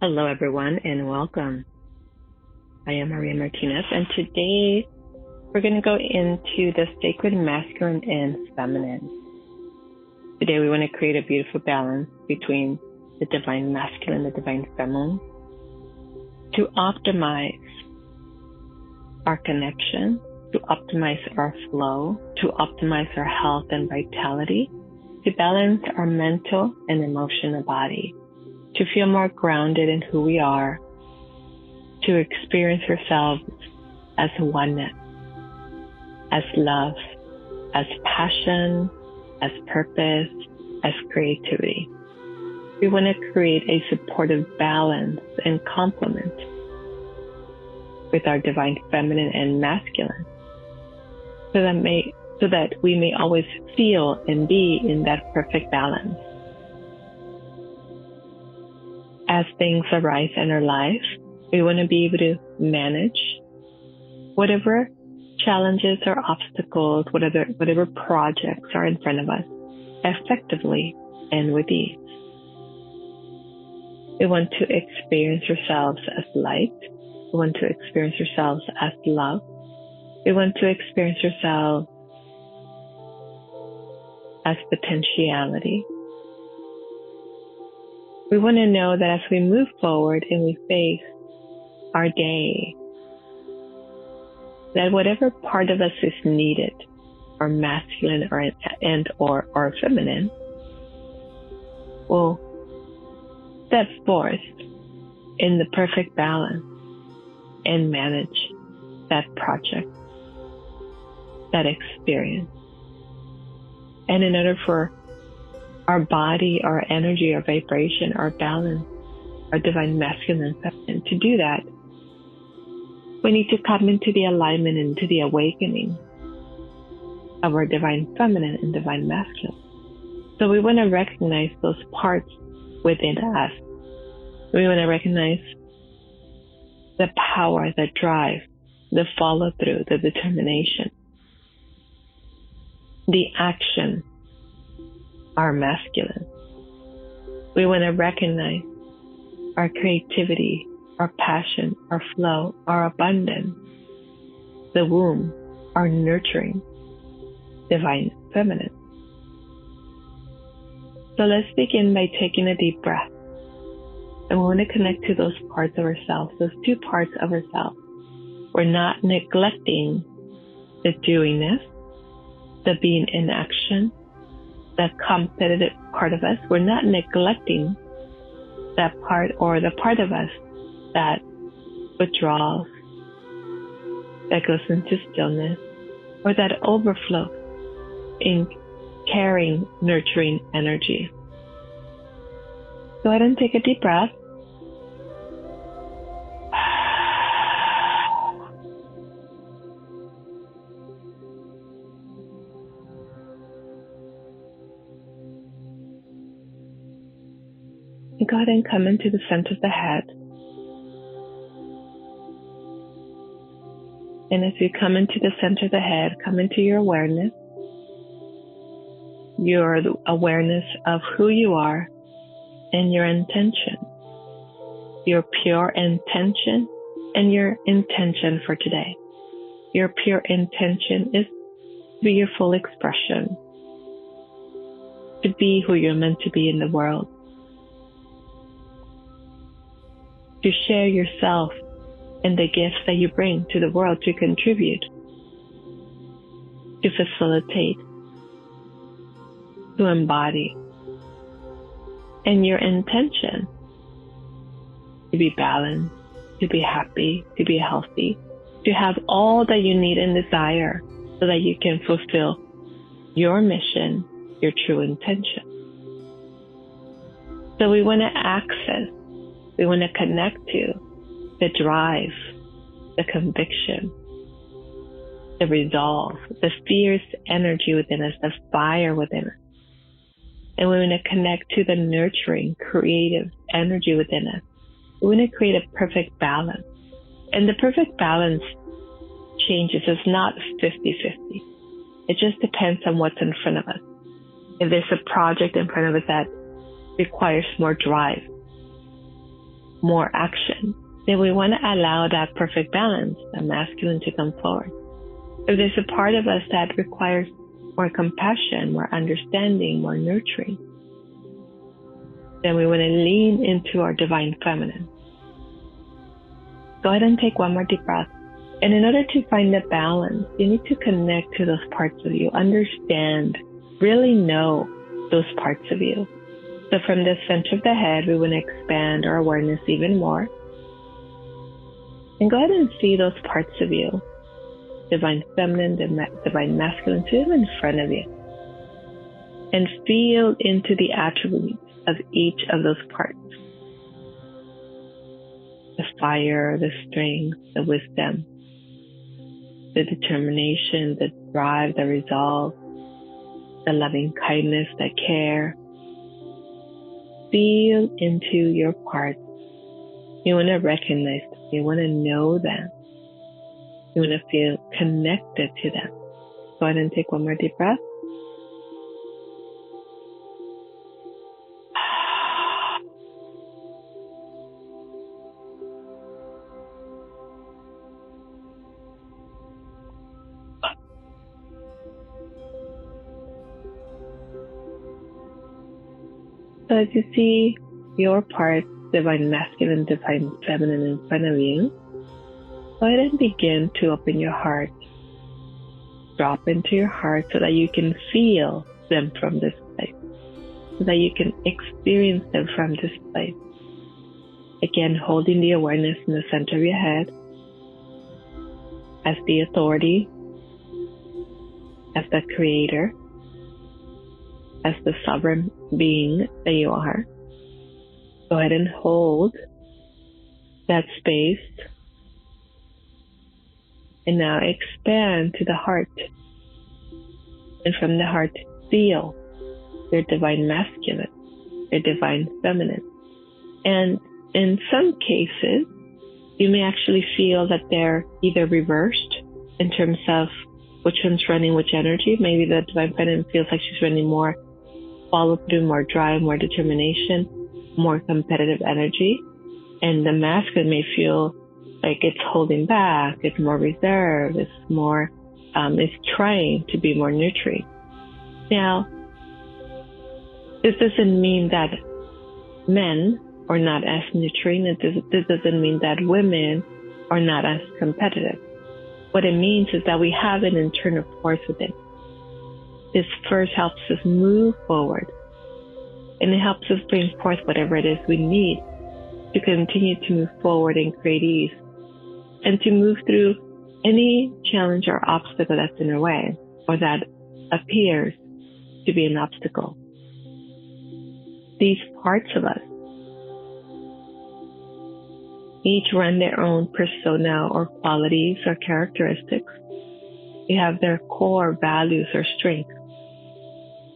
Hello, everyone, and welcome. I am Maria Martinez, and today we're going to go into the sacred masculine and feminine. Today, we want to create a beautiful balance between the divine masculine and the divine feminine to optimize our connection, to optimize our flow, to optimize our health and vitality, to balance our mental and emotional body, to feel more grounded in who we are, to experience ourselves as oneness, as love, as passion, as purpose, as creativity. We want to create a supportive balance and complement with our divine feminine and masculine so that we may always feel and be in that perfect balance. As things arise in our life, we want to be able to manage whatever challenges or obstacles, whatever projects are in front of us effectively and with ease. We want to experience ourselves as light. We want to experience ourselves as love. We want to experience ourselves as potentiality. We want to know that as we move forward and we face our day, that whatever part of us is needed, or masculine or feminine, will step forth in the perfect balance and manage that project, that experience. And in order for our body, our energy, our vibration, our balance, our divine masculine and feminine, to do that, we need to come into the alignment, into the awakening of our divine feminine and divine masculine. So we want to recognize those parts within us. We want to recognize the power, the drive, the follow through, the determination, the action, our masculine. We want to recognize our creativity, our passion, our flow, our abundance, the womb, our nurturing, divine feminine. So let's begin by taking a deep breath. And we want to connect to those parts of ourselves, those two parts of ourselves. We're not neglecting the doingness, the being in action, the competitive part of us. We're not neglecting that part, or the part of us that withdraws, that goes into stillness, or that overflows in caring, nurturing energy. Go ahead and take a deep breath. Go ahead and come into the center of the head. And as you come into the center of the head, come into your awareness of who you are and your intention, your pure intention and your intention for today. Your pure intention is to be your full expression, to be who you're meant to be in the world, to share yourself and the gifts that you bring to the world, to contribute, to facilitate, to embody. And your intention to be balanced, to be happy, to be healthy, to have all that you need and desire so that you can fulfill your mission, your true intention. So we want to we want to connect to the drive, the conviction, the resolve, the fierce energy within us, the fire within us. And we want to connect to the nurturing, creative energy within us. We want to create a perfect balance. And the perfect balance changes. It's not 50-50. It just depends on what's in front of us. If there's a project in front of us that requires more drive, more action, then we want to allow that perfect balance, the masculine, to come forward. If there's a part of us that requires more compassion, more understanding, more nurturing, then we want to lean into our divine feminine. Go ahead and take one more deep breath. And in order to find the balance, you need to connect to those parts of you, understand, really know those parts of you. So from the center of the head, we want to expand our awareness even more. And go ahead and see those parts of you, divine feminine, divine masculine, sit in front of you. And feel into the attributes of each of those parts. The fire, the strength, the wisdom, the determination, the drive, the resolve, the loving kindness, the care. Feel into your parts. You want to recognize them. You want to know them. You want to feel connected to them. Go ahead and take one more deep breath. So as you see your parts, divine masculine, divine feminine, in front of you, go ahead and begin to open your heart. Drop into your heart so that you can feel them from this place, so that you can experience them from this place. Again, holding the awareness in the center of your head as the authority, as the creator, as the sovereign being that you are. Go ahead and hold that space. And now expand to the heart. And from the heart, feel your divine masculine, your divine feminine. And in some cases, you may actually feel that they're either reversed in terms of which one's running which energy. Maybe the divine feminine feels like she's running more follow through, more drive, more determination, more competitive energy. And the masculine may feel like it's holding back, it's more reserved, it's more, it's trying to be more nurturing. Now, this doesn't mean that men are not as nurturing. This doesn't mean that women are not as competitive. What it means is that we have an internal force within. This first helps us move forward, and it helps us bring forth whatever it is we need to continue to move forward and create ease, and to move through any challenge or obstacle that's in our way, or that appears to be an obstacle. These parts of us each run their own persona or qualities or characteristics. They have their core values or strengths.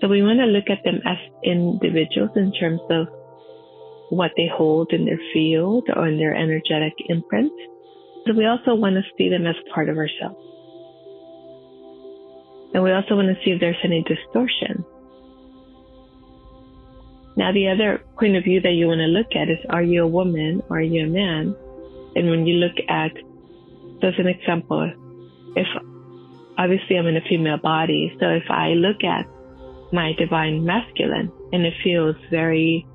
So we want to look at them as individuals in terms of what they hold in their field or in their energetic imprint. But we also want to see them as part of ourselves. And we also want to see if there's any distortion. Now, the other point of view that you want to look at is, are you a woman or are you a man? And when you look at, so as an example, if obviously I'm in a female body, so if I look at my divine masculine and it feels very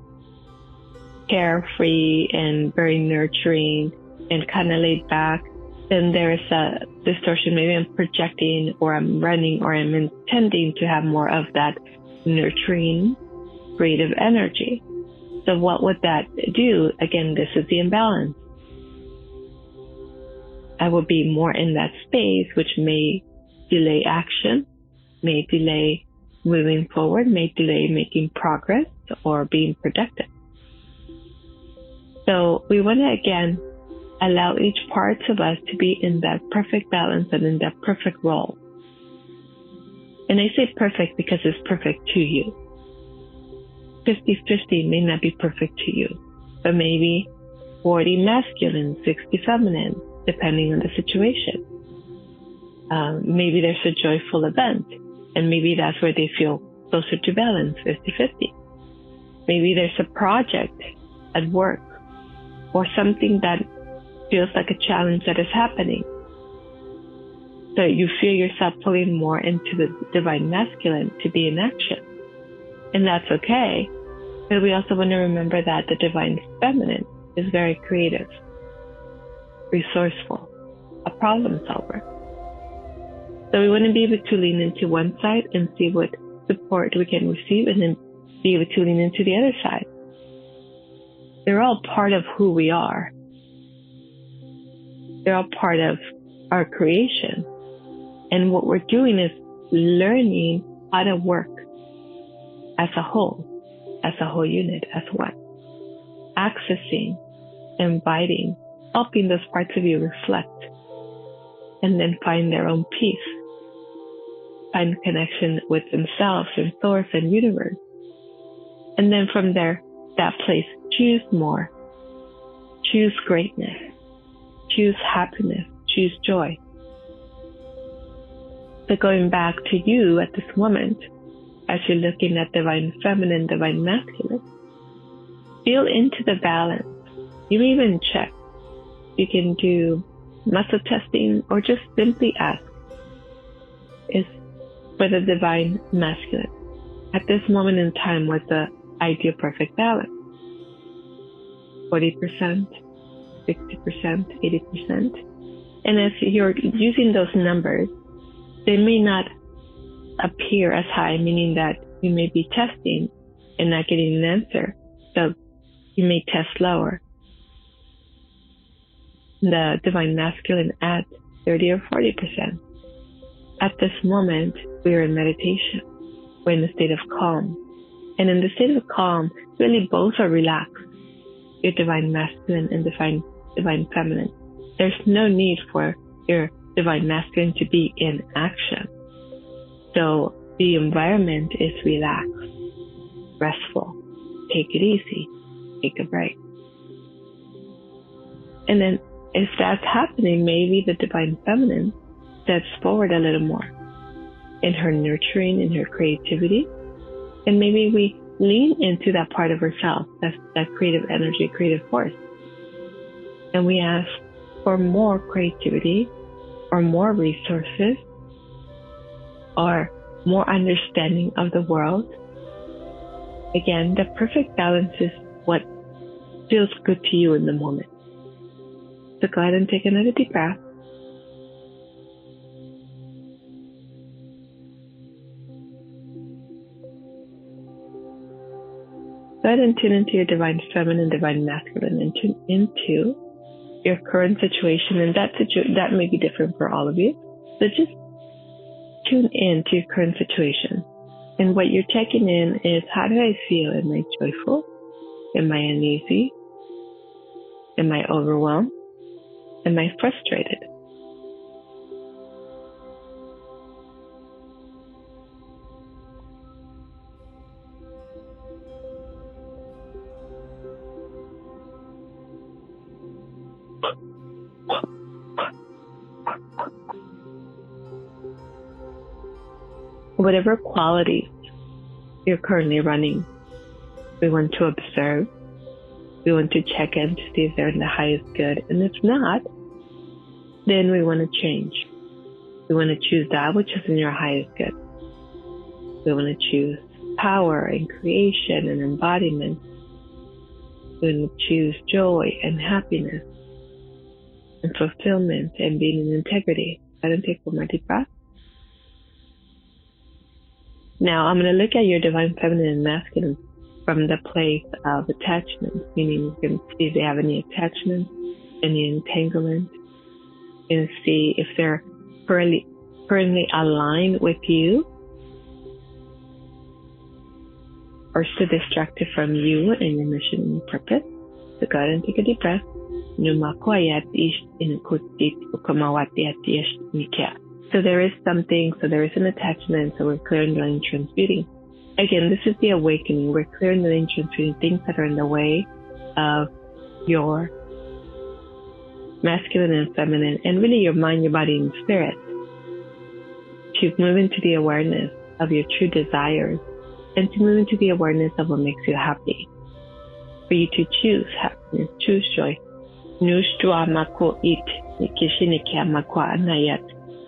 carefree and very nurturing and kind of laid back, then there is a distortion. Maybe I'm projecting, or I'm running, or I'm intending to have more of that nurturing, creative energy. So what would that do? Again, this is the imbalance. I will be more in that space, which may delay action, may delay moving forward, may delay making progress or being productive. So we want to, again, allow each part of us to be in that perfect balance and in that perfect role. And I say perfect because it's perfect to you. 50-50 may not be perfect to you, but maybe 40 masculine, 60 feminine, depending on the situation. Maybe there's a joyful event, and maybe that's where they feel closer to balance, 50-50. Maybe there's a project at work or something that feels like a challenge that is happening. So you feel yourself pulling more into the divine masculine to be in action. And that's okay. But we also want to remember that the divine feminine is very creative, resourceful, a problem solver. So we want to be able to lean into one side and see what support we can receive, and then be able to lean into the other side. They're all part of who we are. They're all part of our creation. And what we're doing is learning how to work as a whole unit, as one. Accessing, inviting, helping those parts of you reflect, and then find their own peace. Find connection with themselves and source and universe. And then from there, that place, choose more. Choose greatness. Choose happiness. Choose joy. So going back to you at this moment, as you're looking at divine feminine, divine masculine, feel into the balance. You may even check. You can do muscle testing or just simply ask, is for the divine masculine at this moment in time, what's the ideal perfect balance? 40%, 60%, 80%. And if you're using those numbers, they may not appear as high, meaning that you may be testing and not getting an answer. So you may test lower. The divine masculine at 30 or 40%. At this moment, we are in meditation. We're in a state of calm. And in the state of calm, really both are relaxed. Your divine masculine and divine feminine. There's no need for your divine masculine to be in action. So the environment is relaxed, restful. Take it easy. Take a break. And then if that's happening, maybe the divine feminine steps forward a little more in her nurturing, in her creativity. And maybe we lean into that part of herself, that creative energy, creative force. And we ask for more creativity or more resources or more understanding of the world. Again, the perfect balance is what feels good to you in the moment. So go ahead and take another deep breath. Go ahead and tune into your divine feminine, divine masculine, and tune into your current situation. And that may be different for all of you. So just tune in to your current situation. And what you're checking in is, how do I feel? Am I joyful? Am I uneasy? Am I overwhelmed? Am I frustrated? Whatever qualities you're currently running, we want to observe. We want to check in to see if they're in the highest good. And if not, then we want to change. We want to choose that which is in your highest good. We want to choose power and creation and embodiment. We want to choose joy and happiness and fulfillment and being in integrity. Go ahead and take one more deep breath. Now I'm going to look at your divine feminine and masculine from the place of attachment, meaning you can see if they have any attachment, any entanglement, and see if they're currently aligned with you or so destructive from you and your mission and your purpose. So go ahead and take a deep breath. So there is something, so there is an attachment, so we're clearing the lane transmuting. Again, this is the awakening. We're clearing the lane transmuting things that are in the way of your masculine and feminine, and really your mind, your body, and spirit, to move into the awareness of your true desires and to move into the awareness of what makes you happy. for you to choose happiness, choose joy. Nushtua mako it, nikishinike amakwa anayat,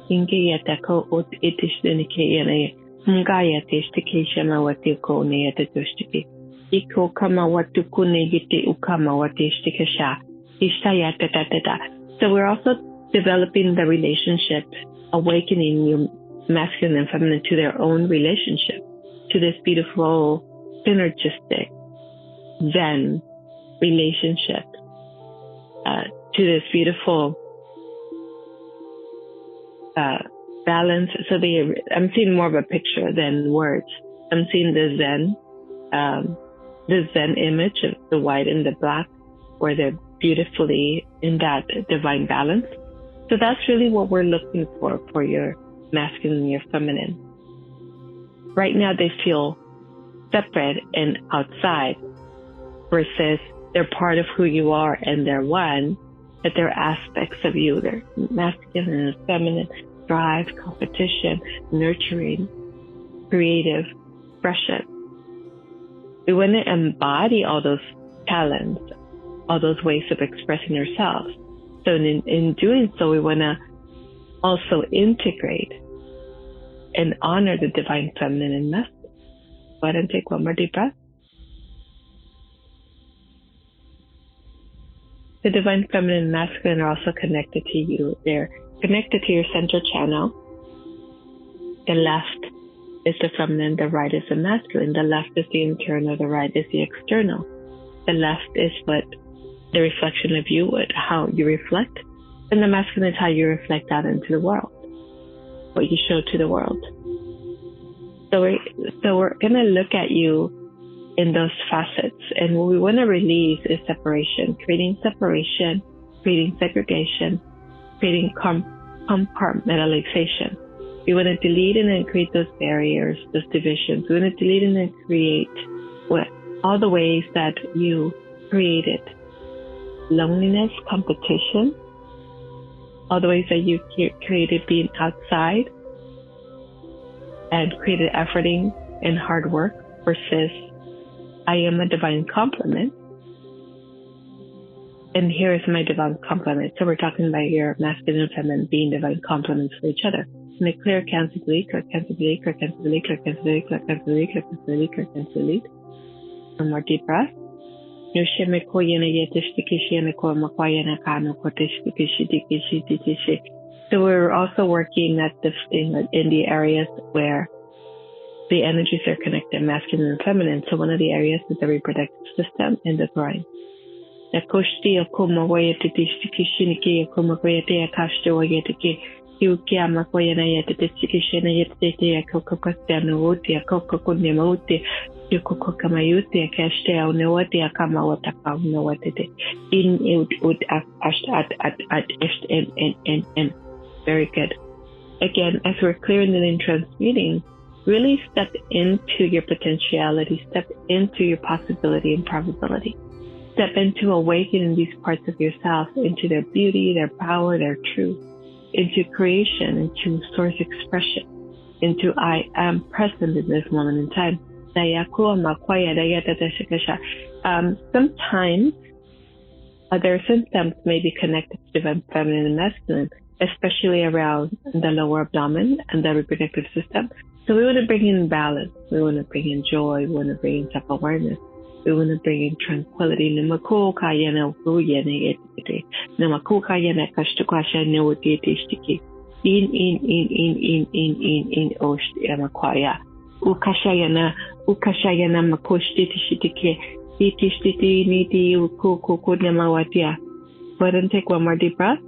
ingayatako ot itishnike yanaye, mgayatishtikishama watiko neyatatushiki. Iko kama watukune yite ukama watishtikasha, ishtayatatatata. So we're also developing the relationship, awakening your masculine and feminine to their own relationship, to this beautiful, synergistic, Zen relationship, to this beautiful balance. So I'm seeing more of a picture than words. I'm seeing the Zen image of the white and the black, where they're beautifully in that divine balance. So that's really what we're looking for your masculine and your feminine. Right now they feel separate and outside, versus they're part of who you are and they're one, that they're aspects of you. They're masculine and feminine, drive, competition, nurturing, creative, expression. We want to embody all those talents, all those ways of expressing ourselves. So in doing so, we want to also integrate and honor the divine feminine and masculine. Go ahead and take one more deep breath. The divine feminine and masculine are also connected to you. They're connected to your central channel. The left is the feminine, the right is the masculine. The left is the internal, the right is the external. The left is what the reflection of you, how you reflect, and the masculine is how you reflect out into the world, what you show to the world. So we're going to look at you in those facets, and what we want to release is separation, creating separation, creating segregation, creating compartmentalization. We want to delete and then create those barriers, those divisions. We want to delete and then create all the ways that you created loneliness, competition, all the ways that you created being outside and created efforting and hard work, versus I am a divine complement, and here is my divine complement. So we're talking about your masculine and feminine being divine complements for each other. And a clear cancel delete, clear cancel delete, clear cancel delete, clear cancel delete, clear cancel delete, clear cancel delete, clear cancel delete. One more deep breath. So we're also working at this in the areas where the energies are connected, masculine and feminine. So one of the areas is the reproductive system and the groin. Very good. Again, as we're clearing it in transmuting, really step into your potentiality, step into your possibility and probability. Step into awakening these parts of yourself into their beauty, their power, their truth, into creation, into source expression, into I am present in this moment in time. Sometimes other symptoms may be connected to divine feminine and masculine, especially around the lower abdomen and the reproductive system. So we want to bring in balance. We want to bring in joy. We want to bring in self-awareness. We want to bring in tranquility. In Ukashayana makushtitishitike. Itishtiti niti ukukukunamawatia. Go ahead and take one more deep breath.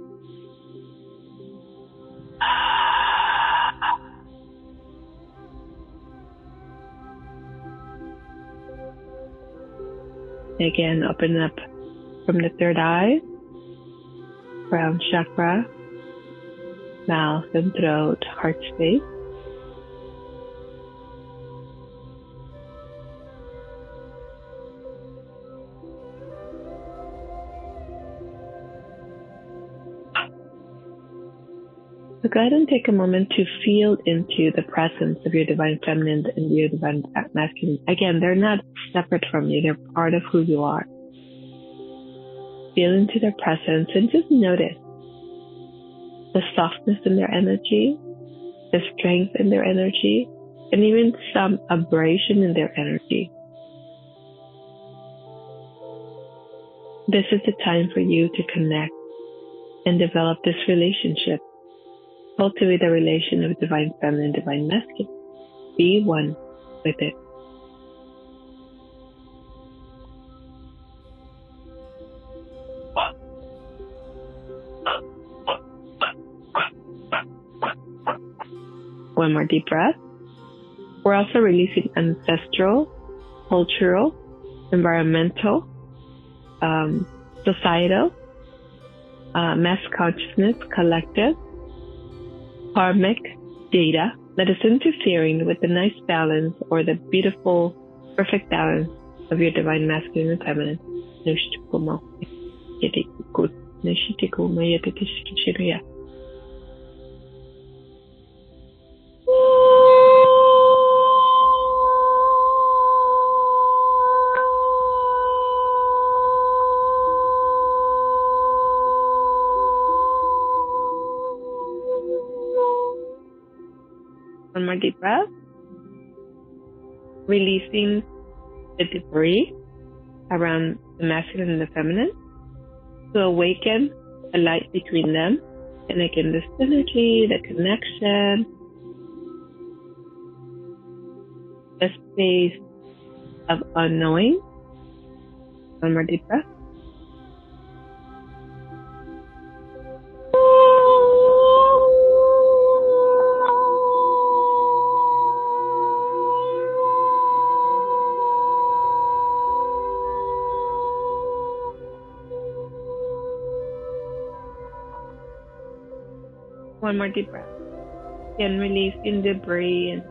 Again, open up from the third eye, crown chakra, mouth and throat, heart space. So go ahead and take a moment to feel into the presence of your divine feminine and your divine masculine. Again, they're not separate from you. They're part of who you are. feel into their presence and just notice the softness in their energy, the strength in their energy, and even some abrasion in their energy. This is the time for you to connect and develop this relationship. Cultivate a relation of divine feminine, divine masculine. Be one with it. One more deep breath. We're also releasing ancestral, cultural, environmental, societal, mass consciousness, collective, karmic data that is interfering with the nice balance or the beautiful, perfect balance of your divine masculine and feminine. One more deep breath. Releasing the debris around the masculine and the feminine to awaken the light between them. And again, the synergy, the connection, the space of unknowing. One more deep breath. One more deep breath. Again, releasing debris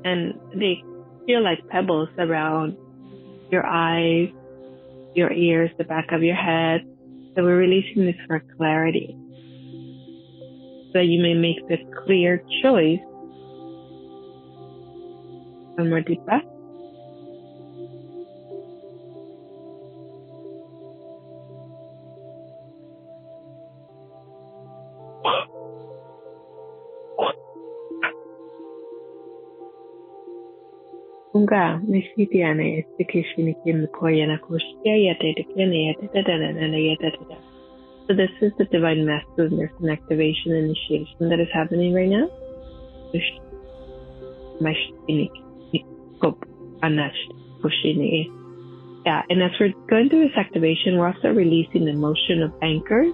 and they feel like pebbles around your eyes, your ears, the back of your head. So we're releasing this for clarity. So you may make the clear choice. One more deep breath. Unga nishitiana estikishini kimkoyana kushia yatetekene yatetana. So this is the divine masculine. There's an activation initiation that is happening right now. Yeah, and as we're going through this activation, we're also releasing the motion of anchors,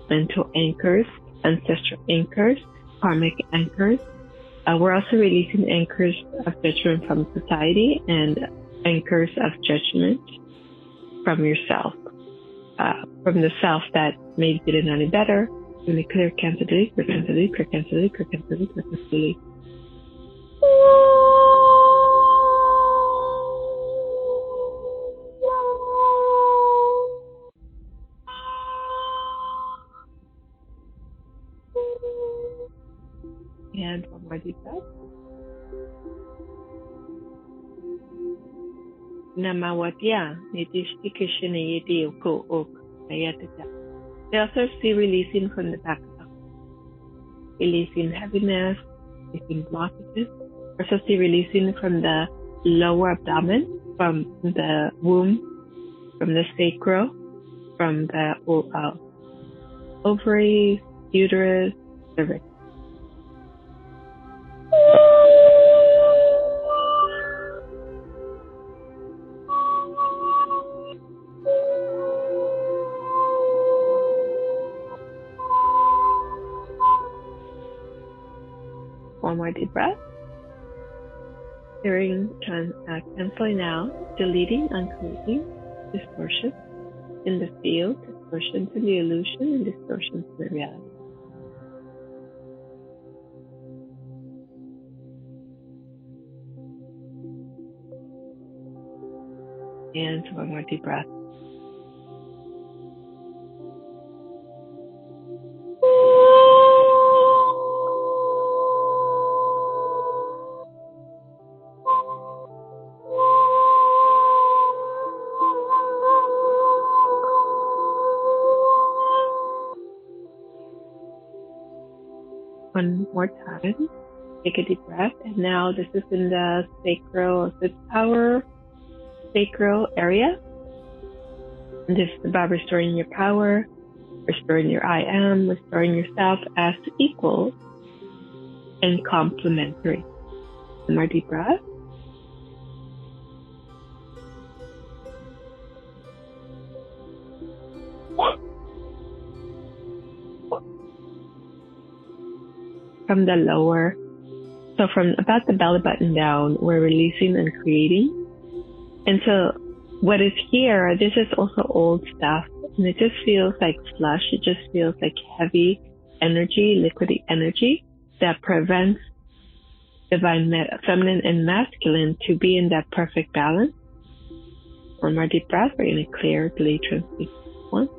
mental anchors, ancestral anchors, karmic anchors. We're also releasing anchors of judgment from society and anchors of judgment from yourself. From the self that maybe didn't know any better. When they clear, cancel, delete, clear, cancel, delete, clear, cancel, delete, clear, cancel, delete, clear, cancel, delete. And one more deep breath. Namawatia, Nitishti Kishina Yeti Oko Ok, Ayatata. They also see releasing from the back up, releasing heaviness, releasing blockages. Also see releasing from the lower abdomen, from the womb, from the sacral, from the ovaries, uterus, cervix. One more deep breath. Canceling out, deleting, uncreating distortion in the field, distortions in the illusion, and distortions in the reality. And one more deep breath. one more time. Take a deep breath. And now this is in the sacral, power sacral area. And this is about restoring your power, restoring your I am, restoring yourself as equal and complementary. One more deep breath. From the lower, so from about the belly button down, we're releasing and creating. And so what is here, this is also old stuff, and it just feels like flush. It just feels like heavy energy, liquidy energy that prevents divine feminine and masculine to be in that perfect balance. One more deep breath. We're going to clear, delete, transmute. One.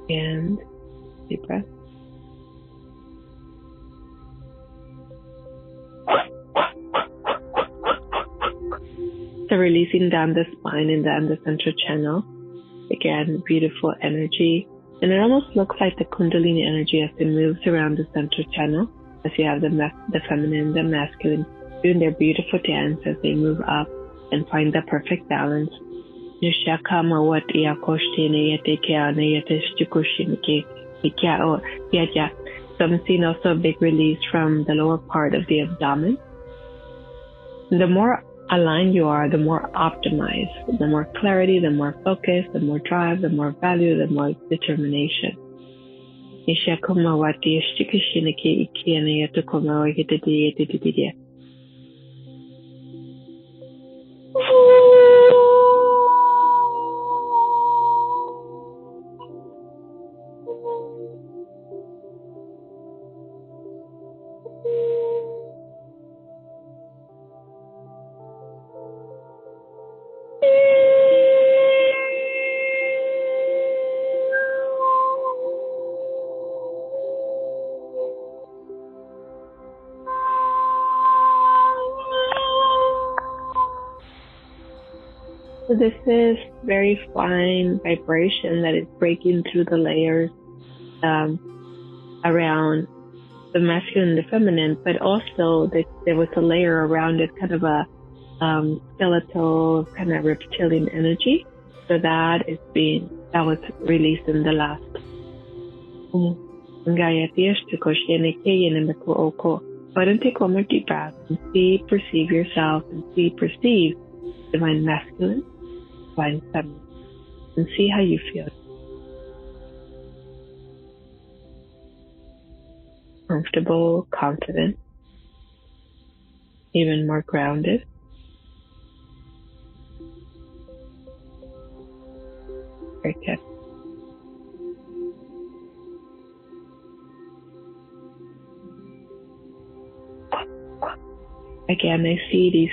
And deep breath. So releasing down the spine and down the central channel. Again, beautiful energy. And it almost looks like the Kundalini energy as it moves around the central channel, as you have the feminine, the masculine, doing their beautiful dance as they move up and find the perfect balance. So I'm seeing also a big release from the lower part of the abdomen. The more aligned you are, the more optimized, the more clarity, the more focus, the more drive, the more value, the more determination. So this is very fine vibration that is breaking through the layers around the masculine and the feminine, but also there was a layer around it, kind of a skeletal, kind of reptilian energy. So that was released in the last. Why don't take one more deep breath and perceive yourself, and perceive divine masculine, divine feminine, and see how you feel. Comfortable, confident, even more grounded. Very good. Again, I see these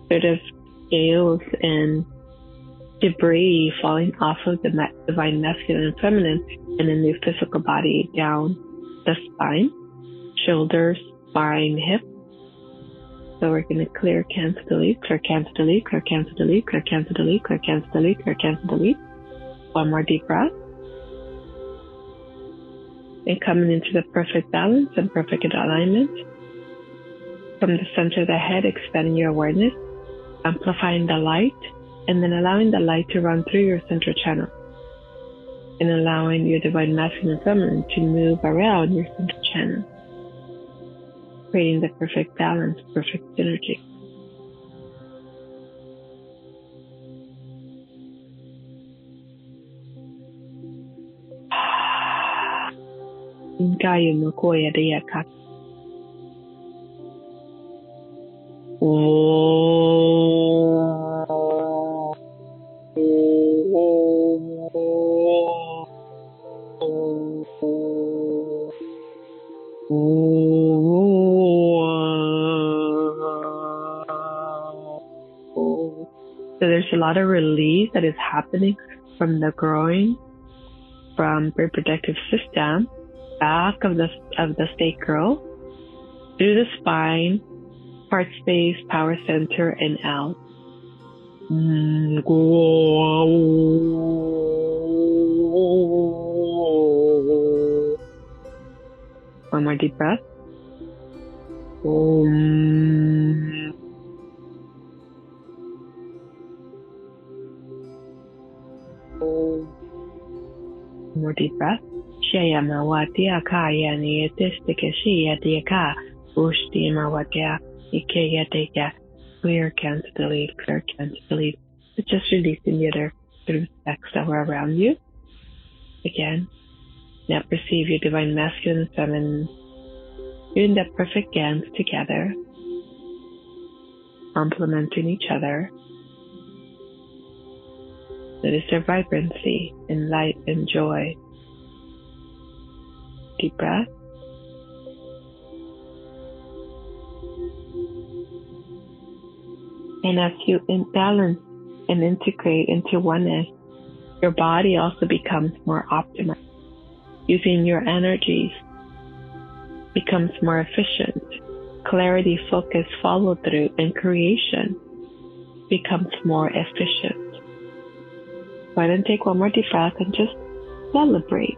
sort of scales and debris falling off of the divine masculine and feminine, and in the physical body down the spine, shoulders, spine, hips. So we're going to clear, cancel, delete, clear, cancel, delete, clear, cancel, delete, clear, cancel, delete, clear, cancel, delete, clear, cancel, delete. One more deep breath. And coming into the perfect balance and perfect alignment. From the center of the head, expanding your awareness, amplifying the light, and then allowing the light to run through your central channel, and allowing your divine masculine and feminine to move around your central channel, creating the perfect balance, perfect synergy. So there's a lot of release that is happening from the groin, from reproductive system, back of the sacral, through the spine, heart space, power center, and out. One more deep breath. One more deep breath. Shaya mawatia kaya niyatistika shia diaka ushti mawatia ikaya deka. Clear, can't delete, clear, can't delete. But just releasing the other through texts that were around you. Again, now perceive your divine masculine and feminine doing that perfect dance together, complementing each other. That is their vibrancy and light and joy. Deep breath. And as you balance and integrate into oneness, your body also becomes more optimized. Using your energies becomes more efficient. Clarity, focus, follow through, and creation becomes more efficient. Go ahead and take one more deep breath and just celebrate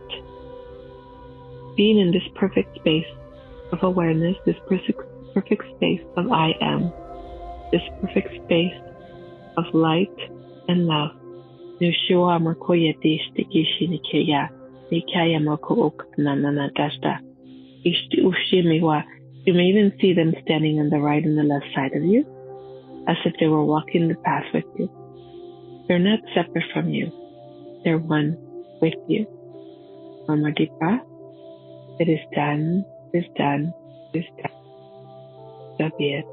being in this perfect space of awareness, this perfect space of I am, this perfect space of light and love. Nushua makoyeti stikishi nikeya, nikaya moko oknanana dashta. You may even see them standing on the right and the left side of you, as if they were walking the path with you. They're not separate from you. They're one with you. One more deep breath. It is done, it is done, it is done. So be it.